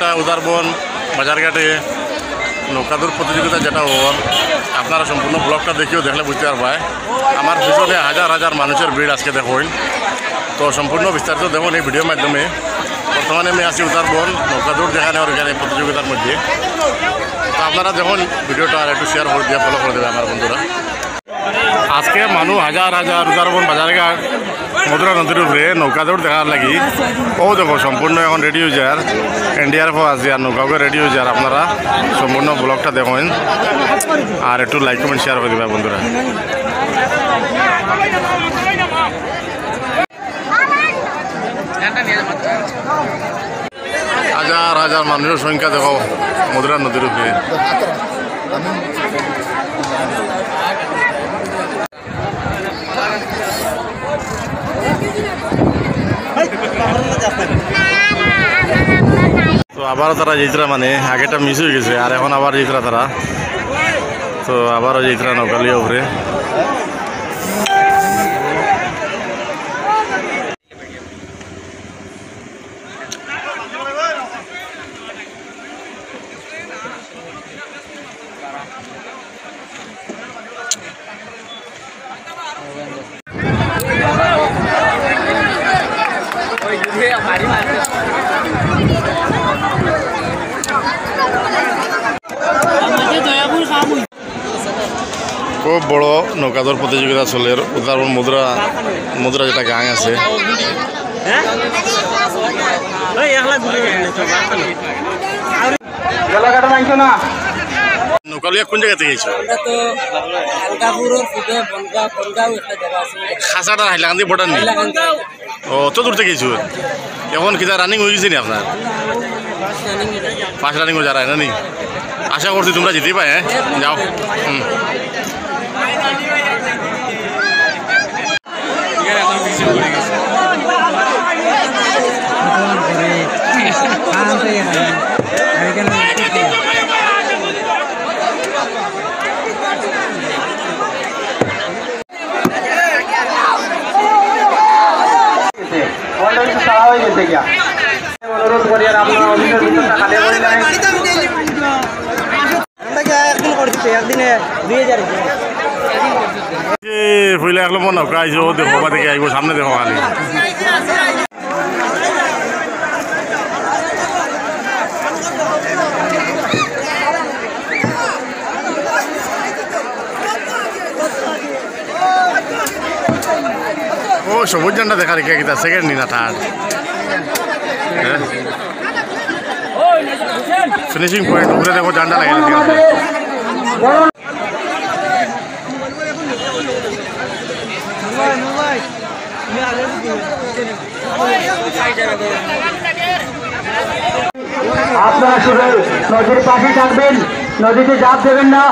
একটা উদারবন বাজারঘাটে নৌকাদৌড় প্রতিযোগিতা যেটা ওর আপনারা সম্পূর্ণ ব্লগটা দেখিও দেখলে বুঝতে পারবেন। আমার পিছনে হাজার হাজার মানুষের ভিড় আজকে দেখুন। তো সম্পূর্ণ বিস্তারিত দেখুন এই ভিডিওর মাধ্যমে। বর্তমানে আমি আছি উদারবন নৌকাদৌড় যেখানে ওখানে প্রতিযোগিতার মধ্যে। তো আপনারা দেখুন ভিডিওটা আর একটু শেয়ার করে দিয়ে ফলো করে দেবে আমার বন্ধুরা। আজকে মানুষ হাজার হাজার উদারবন বাজারঘাট মধুরা নদীর উপরে নৌকাদৌড় দেখার লাগি ও দেখো সম্পূর্ণ এখন রেডি হয়ে যার এনডিআরএফও আছে আর নৌকাকে রেডি হয়ে যার। আপনারা সম্পূর্ণ ব্লগটা দেখুন আর একটু লাইক কমেন্ট শেয়ার করে দেবে বন্ধুরা। হাজার হাজার মানুষের সংখ্যা দেখো মধুরা নদীর উপরে। তো আবারও তারা যেতরা মানে আগেটা মিস হয়ে গেছে আর এখন আবার যেতরা তারা। তো আবারও যেতরা নৌকালিয়া উপরে। খুব বড় নৌকাদৌড় প্রতিযোগিতা চলে উদারবন মুদ্রা যেটা গাং আছে। নৌকালিয়া কোন জায়গা থেকে গেছো? খাসাটা হাইলাকান্দি বর্ডার নেই। ও তো দূর থেকে গেছো। এখন কিনা রানিং হয়ে গেছে নি আপনার? ফার্স্ট রানিং যারা না নি? আশা করছি তোমরা যেতেই পাই। হ্যাঁ যাও। অনুরোধ করি আর আপনার অফিসের ভিতরটা খালি করে নেয়। একদিনে 2000 ফুলে একলো মনে নৌকা আইসো দেখো বা দেখে আইব সামনে দেখো খালি। ও সবুজ ঝান্ডা দেখা রেখে গেছে সেকেন্ড নি না থার্ড। ফিনিশিং পয়েন্ট উপরে দেখো ঝান্ডা লাগে। আপনারা শুধু নদীর পাশে থাকবেন, নদীতে ঝাঁপ দেবেন না,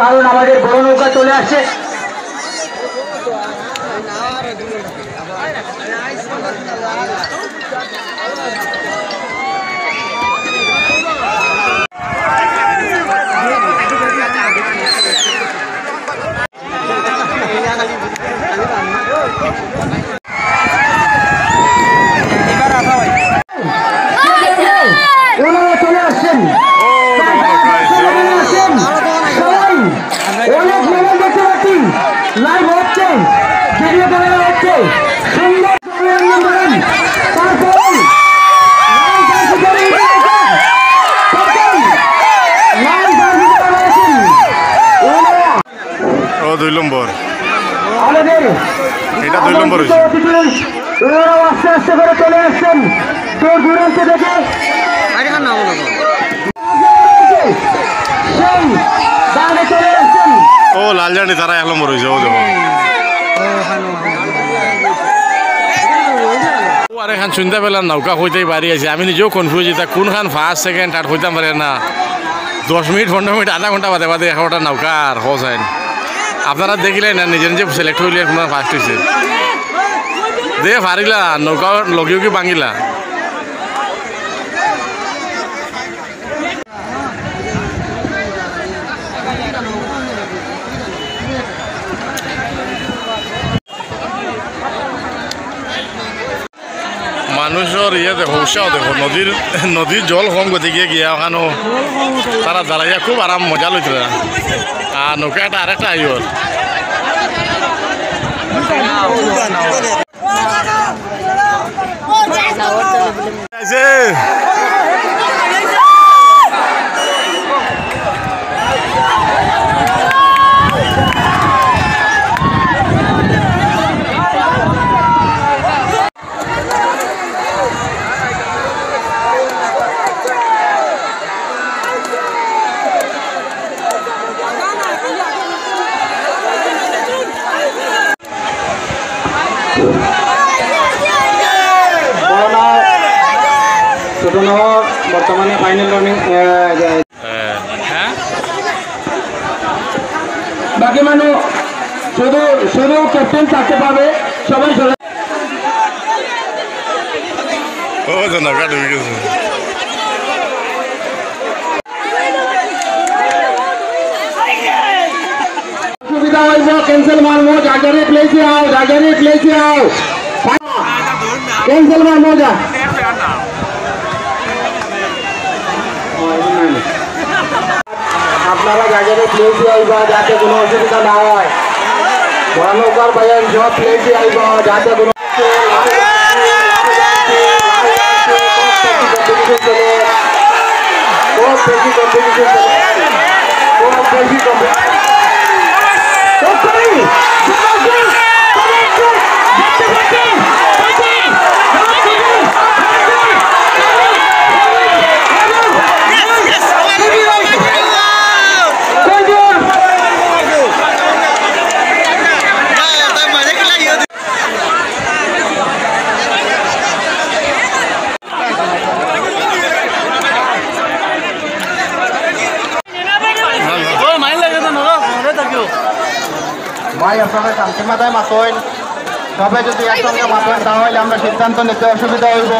কারণ আমাদের বড় নৌকা চলে আসছে। দুই নম্বর এটা 2 নম্বর হয়েছে। আস্তে আস্তে করে চলে আসছেন দূর দূরান্ত থেকে। ও লাল জানি তারা 1 নম্বর হয়েছে। ও দেখো আর এখান সন্ধ্যাবেলা নৌকা হইতেই বাড়ি আছে। আমি নিজেও কনফিউজ এটা কোনখান ফার্স্ট সেকেন্ড থার্ড হইতাম পারে না। 10 মিনিট 15 মিনিট আধা ঘন্টা বাদে বাদে একটা নৌকা আর হস আইন। আপনারা দেখিলেন না নিজে নিজে সিলেক্ট হইলে কোন ফার্স্ট হয়েছে দে পারিলা নৌকা লগিও কি ভাঙিলা। মানুষও মানুষের ইয়ে দেখো উৎসাহ দেখো নদীর জল কম গতি গিয়ে গিয়া ওখানো তারা দাঁড়াইয়া খুব আরাম মজা লইছিল আর নৌকাটা আরেকটা আইর বর্তমানে ফাইনাল রানিং বাকি মানুষ শুধু ক্যাপ্টেন থাকতে পারবে সবাই ও তো নৌকা ডুবে গেছে সুবিধা হইব ক্যান্সেল মারবো জাগারে প্লেসে আও ক্যান্সেল মারবো যা আপনারা জায়গায় প্লেসে আইব যাতে কোনো অসুবিধা না হয় বড় নৌকার বাইরে সব প্লেসে আইব যাতে কোনো ভাই আপনারা শান্তি মাথায় মাতইন সবাই যদি একসঙ্গে মাতইন তাহলে আমরা সিদ্ধান্ত নিতে অসুবিধা হইব